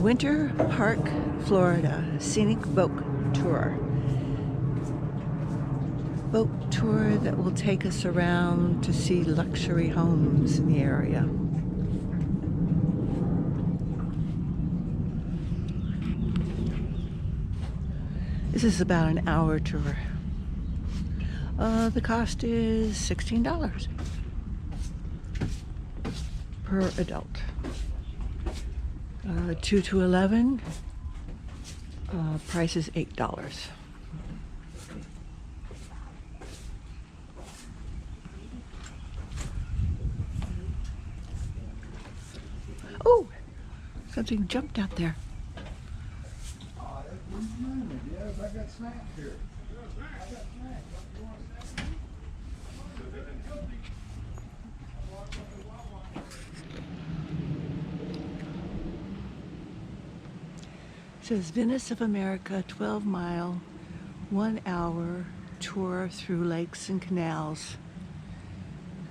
Winter Park, Florida, Scenic Boat Tour. Boat tour that will take us around to see luxury homes in the area. This is about an hour tour. The cost is $16 per adult. 2 to 11, price is $8. Oh, something jumped out there. Yes, I got snacks here. It says Venice of America, 12-mile, 1-hour tour through lakes and canals.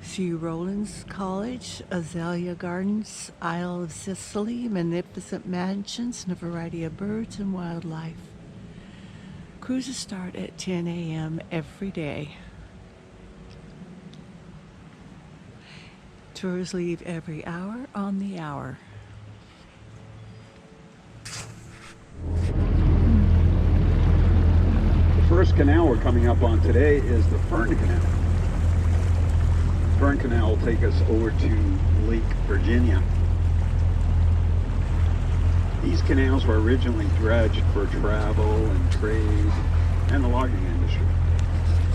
See Rollins College, Azalea Gardens, Isle of Sicily, magnificent mansions, and a variety of birds and wildlife. Cruises start at 10 a.m. every day. Tours leave every hour on the hour. The first canal we're coming up on today is the Fern Canal. Fern Canal will take us over to Lake Virginia. These canals were originally dredged for travel and trade and the logging industry.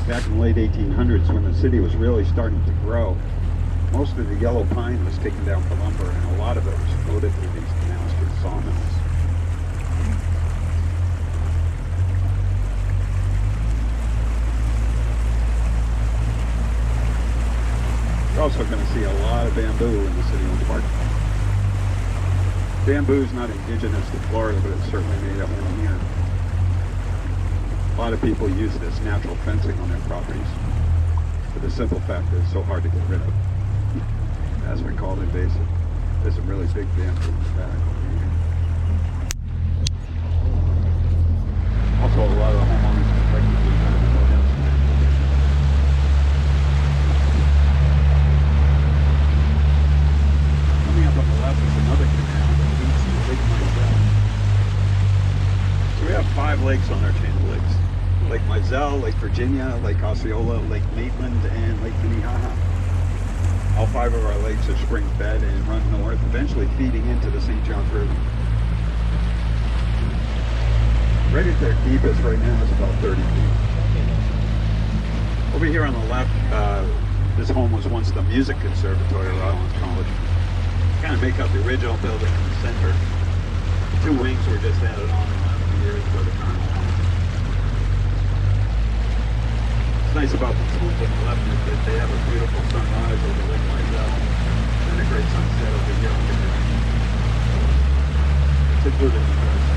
Back in the late 1800s, when the city was really starting to grow, most of the yellow pine was taken down for lumber, and a lot of it was floated through these canals to the sawmills. You're also going to see a lot of bamboo in the city of Park. Bamboo is not indigenous to Florida, but it's certainly made a home here. A lot of people use it as natural fencing on their properties, for the simple fact that it's so hard to get rid of. As we call it, invasive. There's a really big bamboo in the back over here. Also, a lot of the homeowners effectively have no house. Coming up on the left is another canal that leads to Lake Mizell. So we have 5 lakes on our chain of lakes. Lake Mizell, Lake Virginia, Lake Osceola, Lake Maitland, and Lake Minnehaha. All 5 of our lakes are spring fed and run north, eventually feeding into the St. Johns River. Right at their deepest right now is about 30 feet. Over here on the left, this home was once the music conservatory at Rollins College. Kind of make up the original building in the center. 2 wings were just added on in the last few years for the current home. What's nice about these homes on the left is that they have a beautiful sunrise over Lake Mizell and a great sunset over here on the right. It's included in the price.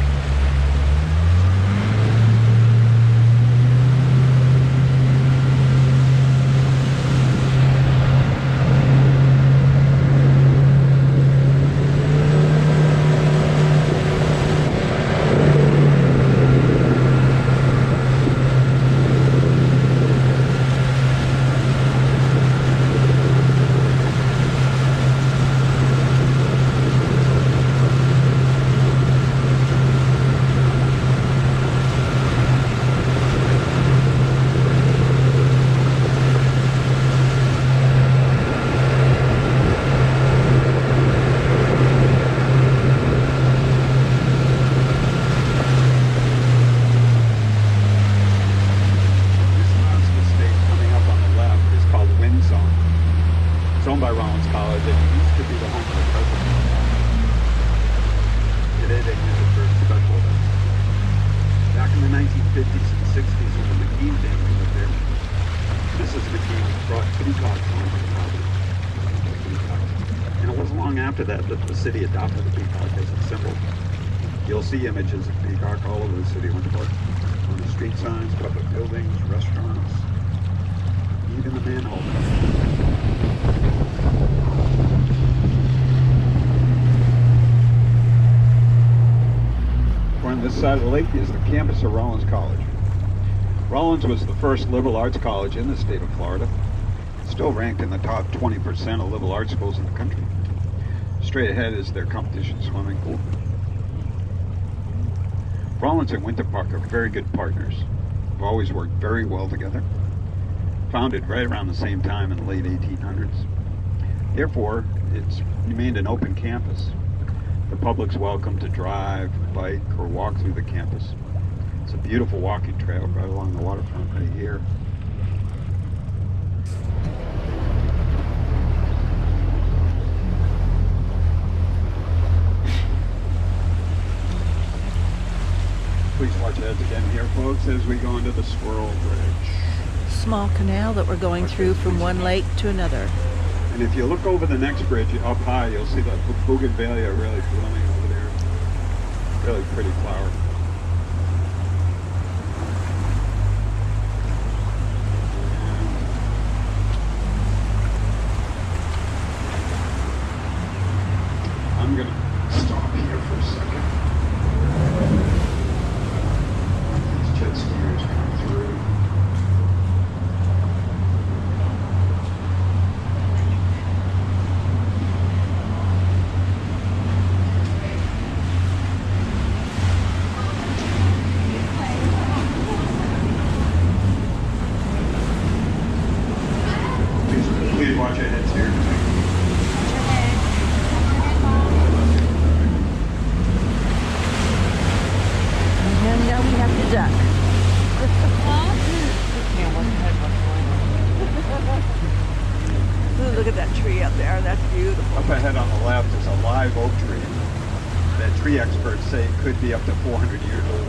By Rollins College, and it used to be the home of the president. Today they use it for special events. Back in the 1950s and 60s when the McKean family lived there, Mrs. McKean brought peacocks onto the property. And it wasn't long after that that the city adopted the peacock as a symbol. You'll see images of peacock all over the city of Winter Park, on the street signs, public buildings, restaurants, even the manhole. on this side of the lake is the campus of Rollins College. Rollins was the first liberal arts college in the state of Florida. Still ranked in the top 20% of liberal arts schools in the country. Straight ahead is their competition swimming pool. Rollins and Winter Park are very good partners. They've always worked very well together. Founded right around the same time in the late 1800s. Therefore, it's remained an open campus. The public's welcome to drive, bike, or walk through the campus. It's a beautiful walking trail right along the waterfront right here. Please watch heads again here, folks, as we go into the Squirrel Bridge. Small canal that we're going through from one lake to another. And if you look over the next bridge up high, you'll see the bougainvillea really blooming over there. Really pretty flower. I'm going to stop here for a second. These jet skiers come through. Please watch your heads here. And now we have to duck. Ooh, look at that tree up there. That's beautiful. Up ahead on the left is a live oak tree that tree experts say could be up to 400 years old.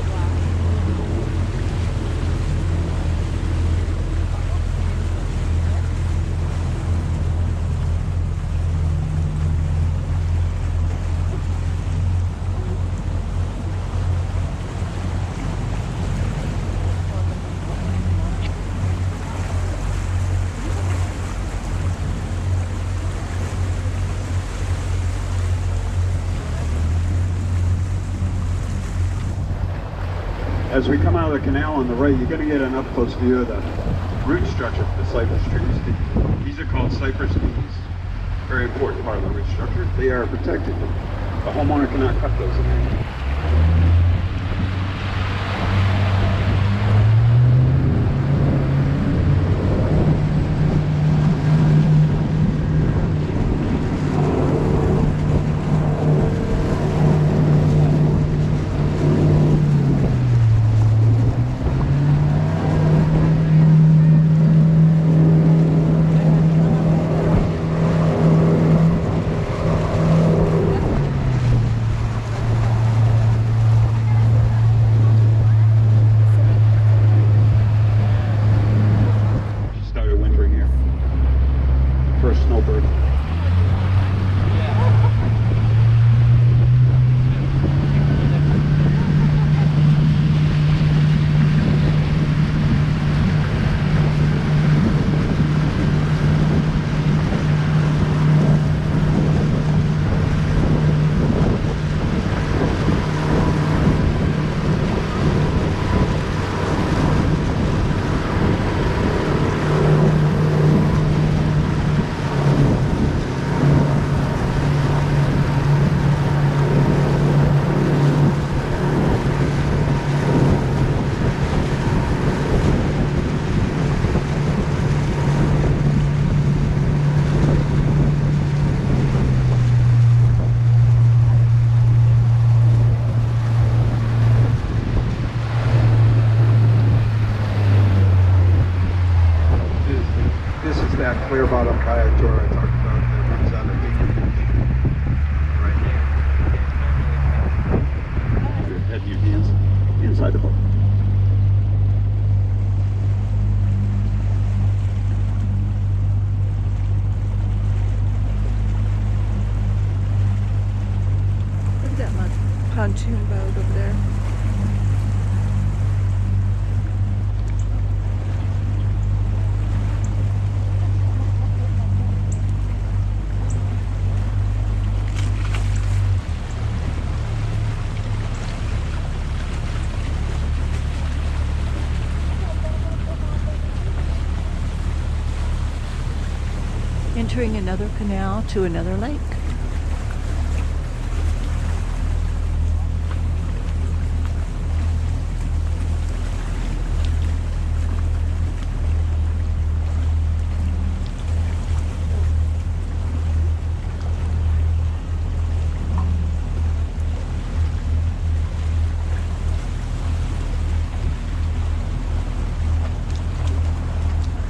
As we come out of the canal on the right, you're going to get an up-close view of the root structure for the cypress trees. These are called cypress knees. Very important part of the root structure. They are protected. The homeowner cannot cut those in. Snowbird. That clear bottom kayak tour I talked about that runs out of right here. Head your hands inside the boat. Look at that pontoon boat over there. entering another canal to another lake.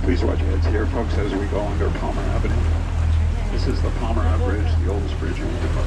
Please watch your heads here, folks, as we go under Palmer Avenue. This is the Palmeron Bridge, the oldest bridge in the park.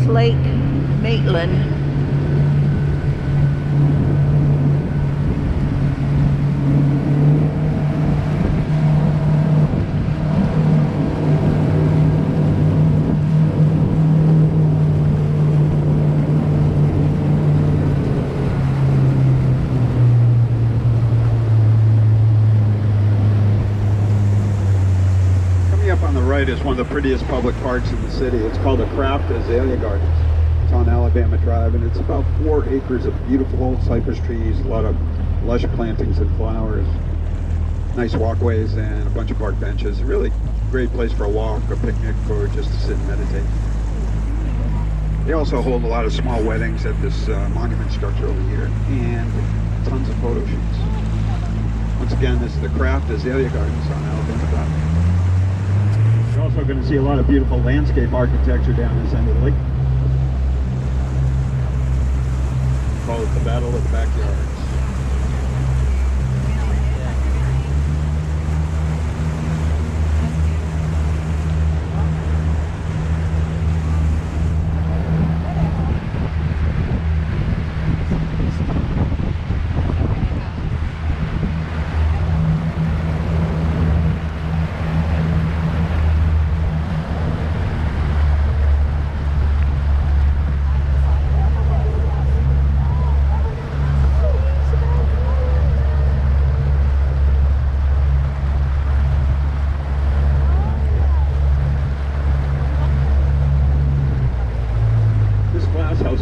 Lake Maitland. Coming up on the right is one of the prettiest public parks in the city. It's called the Craft Azalea Gardens. It's on Alabama Drive, and it's about 4 acres of beautiful cypress trees, a lot of lush plantings and flowers, nice walkways, and a bunch of park benches. A really great place for a walk, a picnic, or just to sit and meditate. They also hold a lot of small weddings at this monument structure over here, and tons of photo shoots. Once again, this is the Craft Azalea Gardens on Alabama Drive. You're also going to see a lot of beautiful landscape architecture down this end of the lake. Call it the Battle of the Backyards.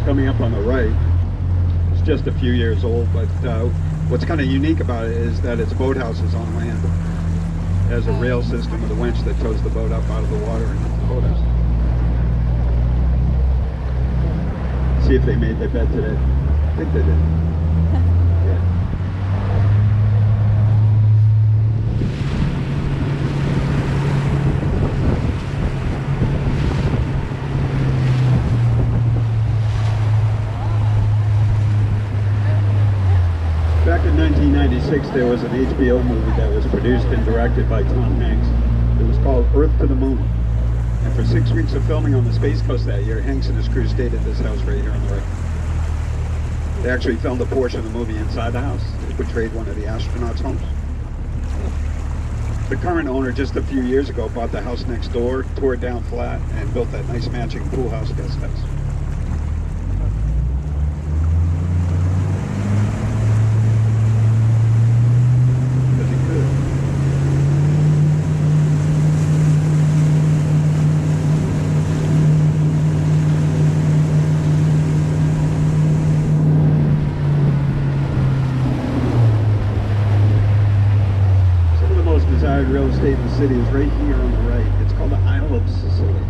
Coming up on the right, it's just a few years old, but what's kind of unique about it is that its boathouse is on land. It has a rail system with a winch that tows the boat up out of the water and into the boathouse. See if they made their bed today. I think they did. Yeah. Back in 1996, there was an HBO movie that was produced and directed by Tom Hanks. It was called Earth to the Moon. And for 6 weeks of filming on the Space Coast that year, Hanks and his crew stayed at this house right here on the right. They actually filmed a portion of the movie inside the house. They portrayed one of the astronauts' homes. The current owner just a few years ago bought the house next door, tore it down flat, and built that nice matching pool house guest house. If he could. Desired real estate in the city is right here on the right. It's called the Isle of Sicily.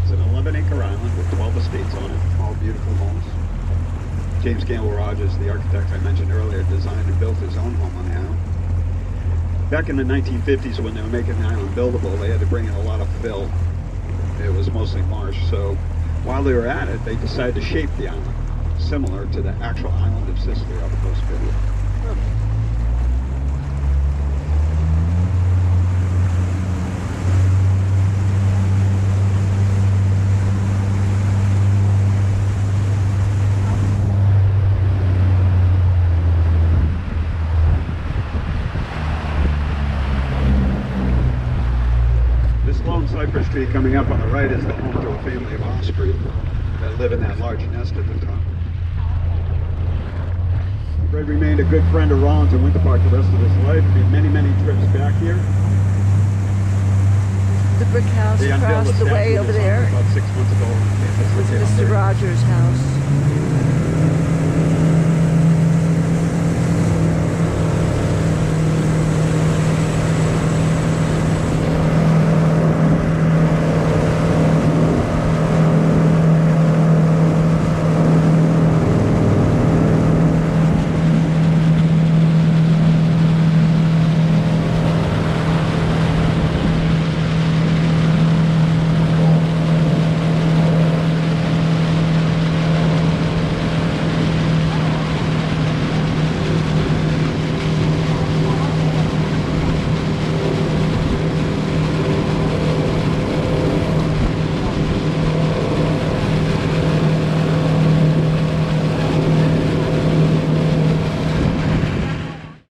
It's an 11-acre island with 12 estates on it, all beautiful homes. James Campbell Rogers, the architect I mentioned earlier, designed and built his own home on the island. Back in the 1950s, when they were making the island buildable, they had to bring in a lot of fill. It was mostly marsh, so while they were at it, they decided to shape the island, similar to the actual island of Sicily off the coast of Italy. Cypress tree coming up on the right is the home to a family of osprey that live in that large nest at the top. Fred remained a good friend of Rollins and Winter Park the rest of his life. Made many, many trips back here. The brick house They unveiled across the way statue over of there about 6 months ago. was Mr. Rogers' house.